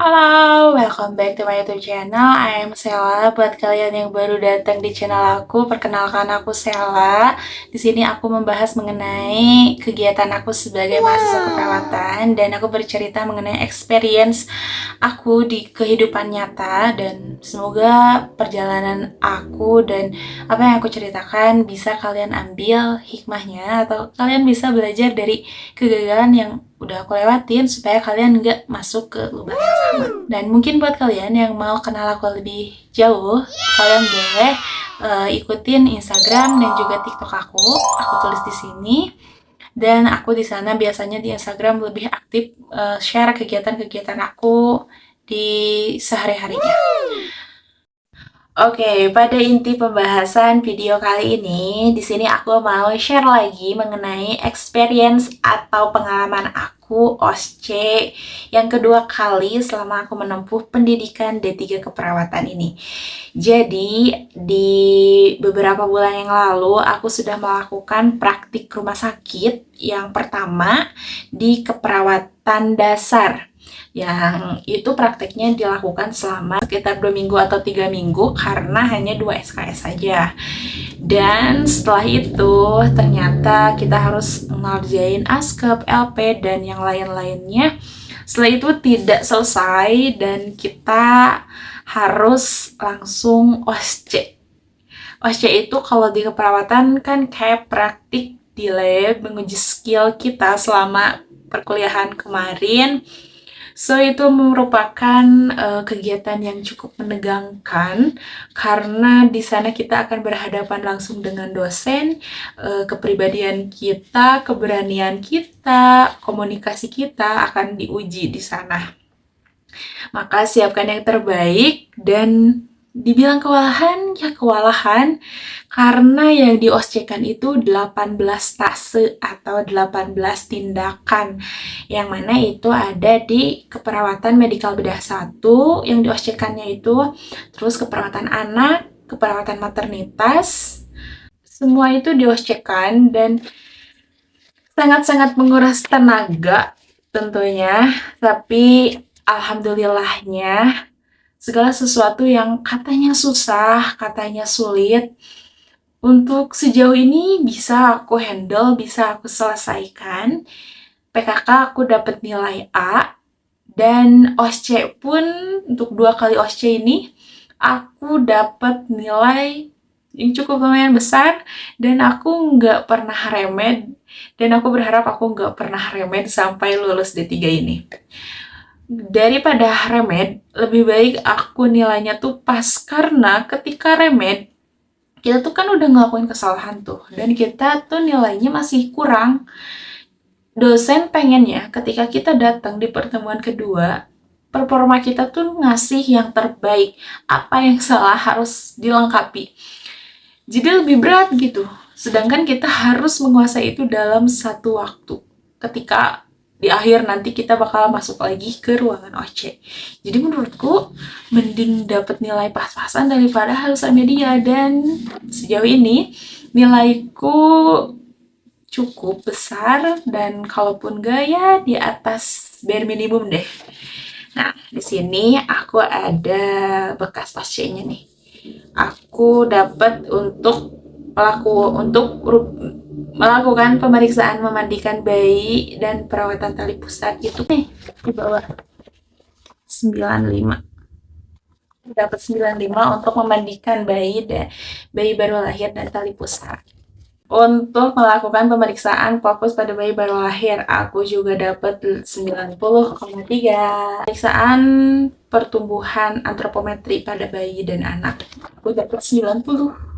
Halo, welcome back to my YouTube channel. I am Sela. Buat kalian yang baru datang di channel aku, perkenalkan aku Sela. Di sini aku membahas mengenai kegiatan aku sebagai mahasiswa keperawatan dan aku bercerita mengenai experience aku di kehidupan nyata dan semoga perjalanan aku dan apa yang aku ceritakan bisa kalian ambil hikmahnya atau kalian bisa belajar dari kegagalan yang udah aku lewatin supaya kalian nggak masuk ke lubang yang sama. Dan mungkin buat kalian yang mau kenal aku lebih jauh, kalian boleh ikutin Instagram dan juga TikTok aku. Aku tulis di sini. Dan aku di sana biasanya di Instagram lebih aktif share kegiatan-kegiatan aku di sehari-harinya. Oke, pada inti pembahasan video kali ini, di sini aku mau share lagi mengenai experience atau pengalaman aku OSCE yang kedua kali selama aku menempuh pendidikan D3 keperawatan ini. Jadi, di beberapa bulan yang lalu, aku sudah melakukan praktik rumah sakit yang pertama di keperawatan dasar. Yang itu prakteknya dilakukan selama sekitar 2 minggu atau 3 minggu karena hanya 2 SKS saja. Dan setelah itu ternyata kita harus ngerjain ASKEP, LP, dan yang lain-lainnya. Setelah itu tidak selesai dan kita harus langsung OSCE. OSCE itu kalau di keperawatan kan kayak praktik di lab, menguji skill kita selama perkuliahan kemarin. So, itu merupakan kegiatan yang cukup menegangkan karena di sana kita akan berhadapan langsung dengan dosen, kepribadian kita, keberanian kita, komunikasi kita akan diuji di sana. Maka siapkan yang terbaik dan dibilang kewalahan, ya kewalahan karena yang dioscekan itu 18 tase atau 18 tindakan yang mana itu ada di keperawatan medikal bedah 1 yang dioscekannya itu, terus keperawatan anak, keperawatan maternitas, semua itu dioscekan dan sangat-sangat menguras tenaga tentunya, tapi alhamdulillahnya segala sesuatu yang katanya susah, katanya sulit, untuk sejauh ini bisa aku handle, bisa aku selesaikan. PKK aku dapat nilai A, dan OSCE pun untuk 2 kali OSCE ini aku dapat nilai yang cukup lumayan besar dan aku nggak pernah remed dan aku berharap aku nggak pernah remed sampai lulus D3 ini. Daripada remed, lebih baik aku nilainya tuh pas karena ketika remed kita tuh kan udah ngelakuin kesalahan tuh dan kita tuh nilainya masih kurang. Dosen pengennya ketika kita datang di pertemuan kedua, performa kita tuh ngasih yang terbaik, apa yang salah harus dilengkapi. Jadi lebih berat gitu, sedangkan kita harus menguasai itu dalam satu waktu. Ketika di akhir nanti kita bakal masuk lagi ke ruangan OC. Jadi menurutku mending dapat nilai pas-pasan daripada halusan media, dan sejauh ini nilaiku cukup besar dan kalaupun gaya di atas bare minimum deh. Nah, di sini aku ada bekas pasca-nya nih. Aku dapat untuk melakukan pemeriksaan memandikan bayi dan perawatan tali pusat itu nih di bawah 95. Dapat 95 untuk memandikan bayi baru lahir dan tali pusat. Untuk melakukan pemeriksaan fokus pada bayi baru lahir, aku juga dapat 90,3. Pemeriksaan pertumbuhan antropometri pada bayi dan anak, aku dapat 90.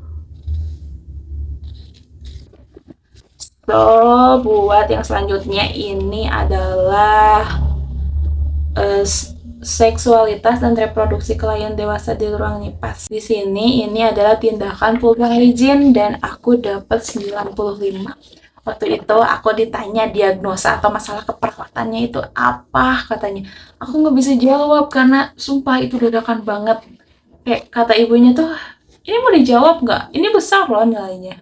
So, buat yang selanjutnya ini adalah seksualitas dan reproduksi klien dewasa di ruang nipas. Di sini ini adalah tindakan vulva hygiene dan aku dapat 95. Waktu itu aku ditanya diagnosa atau masalah keperawatannya itu apa, katanya. Aku nggak bisa jawab karena sumpah itu dadakan banget. Kayak kata ibunya tuh, ini mau dijawab nggak? Ini besar loh nilainya.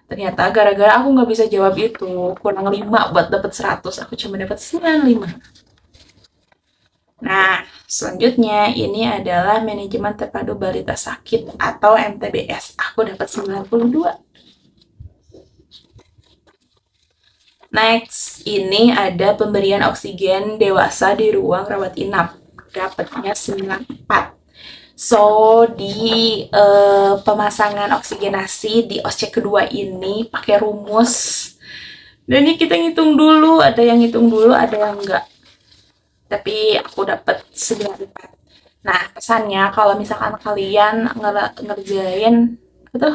Ternyata gara-gara aku nggak bisa jawab itu, kurang 5 buat dapat 100, aku cuma dapat 95. Nah, selanjutnya ini adalah manajemen terpadu balita sakit atau MTBS. Aku dapat 92. Next, ini ada pemberian oksigen dewasa di ruang rawat inap. Dapatnya 94. So, di pemasangan oksigenasi di OSCE kedua ini pakai rumus. Dan ini kita ngitung dulu, ada yang ngitung dulu, ada yang enggak. Tapi aku dapat 94. Nah, pesannya kalau misalkan kalian ngerjain itu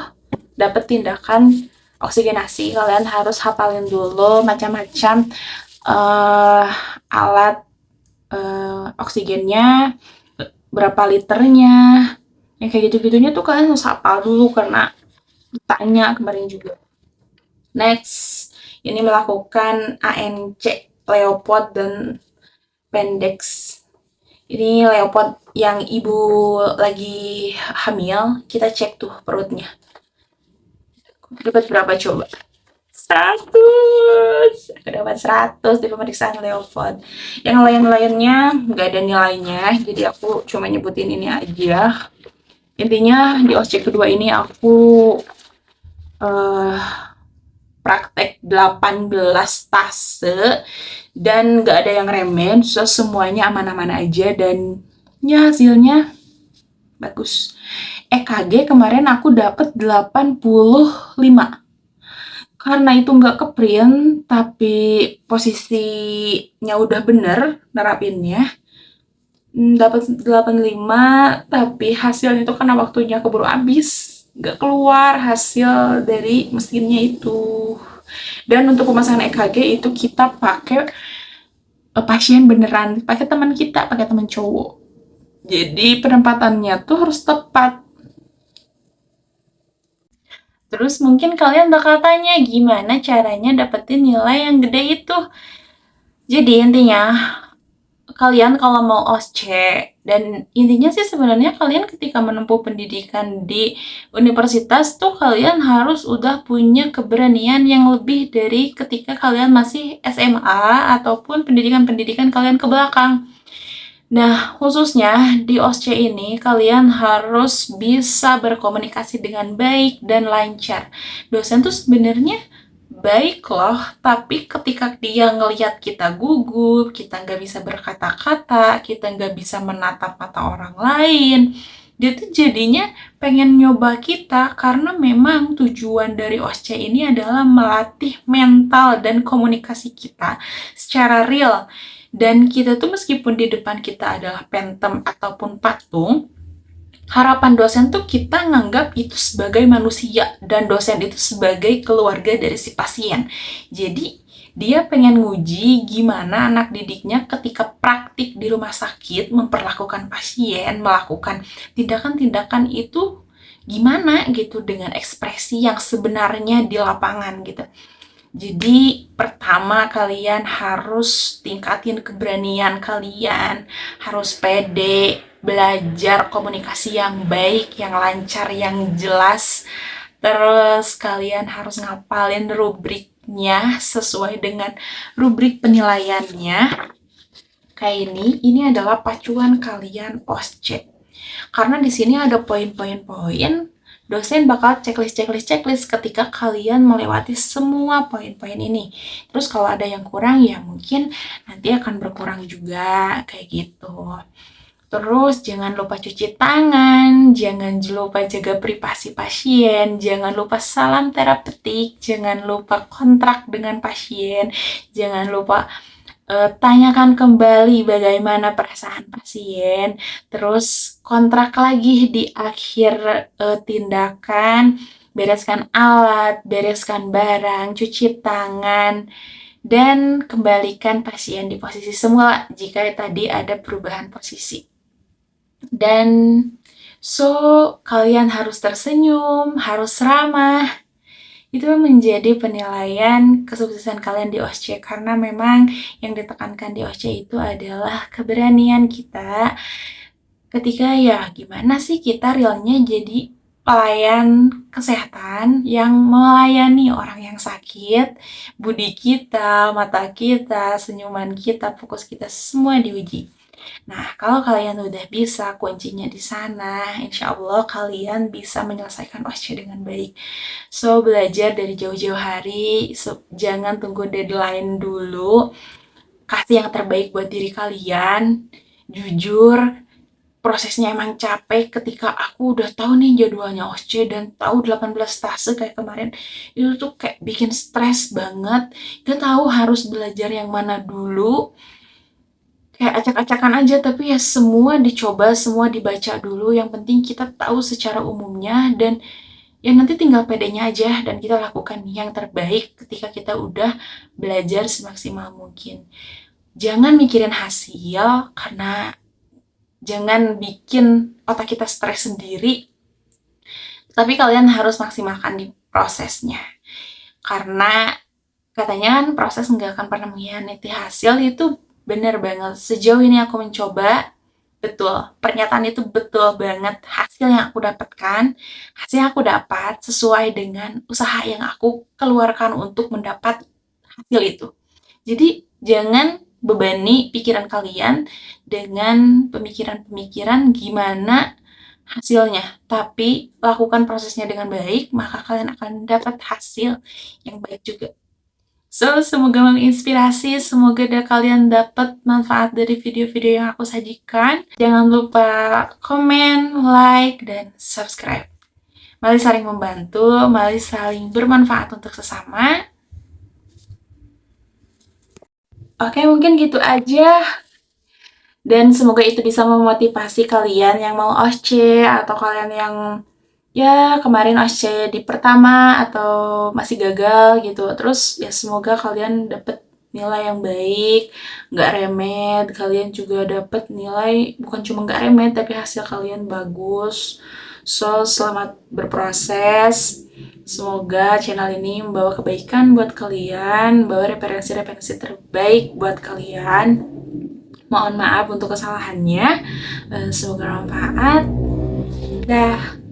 dapat tindakan oksigenasi, kalian harus hafalin dulu macam-macam uh, alat oksigennya, berapa liternya, yang kayak gitu-gitunya tuh kalian harus hafal dulu karena ditanya kemarin juga. Next, ini melakukan ANC Leopold dan Pendex. Ini Leopold yang ibu lagi hamil, kita cek tuh perutnya. Dapat berapa coba? 100. Aku dapat 100 di pemeriksaan Leopold. Yang lain-lainnya nggak ada nilainya, jadi aku cuma nyebutin ini aja. Intinya di OSCE kedua ini aku uh, praktek 18 tase dan nggak ada yang remen, so semuanya aman-aman aja dan ya hasilnya bagus. EKG kemarin aku dapet 85. Karena itu nggak ke print, tapi posisinya udah bener nerapinnya. Dapat 85, tapi hasilnya itu karena waktunya keburu habis. Nggak keluar hasil dari mesinnya itu. Dan untuk pemasangan EKG itu kita pakai pasien beneran, pakai teman kita, pakai teman cowok. Jadi penempatannya tuh harus tepat. Terus mungkin kalian bakal tanya gimana caranya dapetin nilai yang gede itu. Jadi intinya kalian kalau mau OSCE dan intinya sih sebenarnya kalian ketika menempuh pendidikan di universitas tuh kalian harus udah punya keberanian yang lebih dari ketika kalian masih SMA ataupun pendidikan-pendidikan kalian ke belakang. Nah, khususnya di OSCE ini kalian harus bisa berkomunikasi dengan baik dan lancar. Dosen tuh sebenarnya baik loh, tapi ketika dia ngelihat kita gugup, kita nggak bisa berkata-kata, kita nggak bisa menatap mata orang lain, dia tuh jadinya pengen nyoba kita karena memang tujuan dari OSCE ini adalah melatih mental dan komunikasi kita secara real. Dan kita tuh meskipun di depan kita adalah pentem ataupun patung, harapan dosen tuh kita nganggap itu sebagai manusia dan dosen itu sebagai keluarga dari si pasien. Jadi dia pengen nguji gimana anak didiknya ketika praktik di rumah sakit memperlakukan pasien, melakukan tindakan-tindakan itu gimana gitu dengan ekspresi yang sebenarnya di lapangan gitu. Jadi pertama kalian harus tingkatin keberanian kalian, harus pede, belajar komunikasi yang baik, yang lancar, yang jelas. Terus kalian harus ngapalin rubriknya sesuai dengan rubrik penilaiannya. Kayak ini adalah pacuan kalian OSCE. Karena di sini ada poin-poin dosen bakal checklist ketika kalian melewati semua poin-poin ini. Terus kalau ada yang kurang ya mungkin nanti akan berkurang juga kayak gitu. Terus jangan lupa cuci tangan, jangan lupa jaga privasi pasien, jangan lupa salam terapeutik, jangan lupa kontrak dengan pasien, jangan lupa tanyakan kembali bagaimana perasaan pasien, terus kontrak lagi di akhir tindakan, bereskan alat, bereskan barang, cuci tangan, dan kembalikan pasien di posisi semula jika tadi ada perubahan posisi. Dan kalian harus tersenyum, harus ramah, itu menjadi penilaian kesuksesan kalian di OSCE karena memang yang ditekankan di OSCE itu adalah keberanian kita ketika ya gimana sih kita realnya jadi pelayan kesehatan yang melayani orang yang sakit, budi kita, mata kita, senyuman kita, fokus kita semua diuji. Nah, kalau kalian udah bisa, kuncinya di sana, insya Allah kalian bisa menyelesaikan OSCE dengan baik. So, belajar dari jauh-jauh hari, jangan tunggu deadline dulu, kasih yang terbaik buat diri kalian, jujur, prosesnya emang capek ketika aku udah tahu nih jadwalnya OSCE dan tahu 18 tase kayak kemarin. Itu tuh kayak bikin stres banget. Gak tahu harus belajar yang mana dulu. Kayak acak-acakan aja, tapi ya semua dicoba, semua dibaca dulu. Yang penting kita tahu secara umumnya dan ya nanti tinggal pedenya aja dan kita lakukan yang terbaik ketika kita udah belajar semaksimal mungkin. Jangan mikirin hasil karena jangan bikin otak kita stres sendiri, tapi kalian harus maksimalkan di prosesnya. Karena katanya kan proses nggak akan pernah mengkhianati hasil, itu benar banget. Sejauh ini aku mencoba, betul. Pernyataan itu betul banget. Hasil yang aku dapatkan, hasil yang aku dapat sesuai dengan usaha yang aku keluarkan untuk mendapat hasil itu. Jadi jangan bebani pikiran kalian dengan pemikiran-pemikiran gimana hasilnya, tapi lakukan prosesnya dengan baik, maka kalian akan dapat hasil yang baik juga. So, semoga menginspirasi, semoga kalian dapat manfaat dari video-video yang aku sajikan. Jangan lupa komen, like, dan subscribe. Mari saling membantu, mari saling bermanfaat untuk sesama. Oke, mungkin gitu aja. Dan semoga itu bisa memotivasi kalian yang mau OSCE atau kalian yang ya kemarin OSCE di pertama atau masih gagal gitu. Terus ya semoga kalian dapet nilai yang baik, nggak remet. Kalian juga dapet nilai bukan cuma nggak remet tapi hasil kalian bagus. So, selamat berproses. Semoga channel ini membawa kebaikan buat kalian, membawa referensi-referensi terbaik buat kalian. Mohon maaf untuk kesalahannya. Semoga bermanfaat. Dah.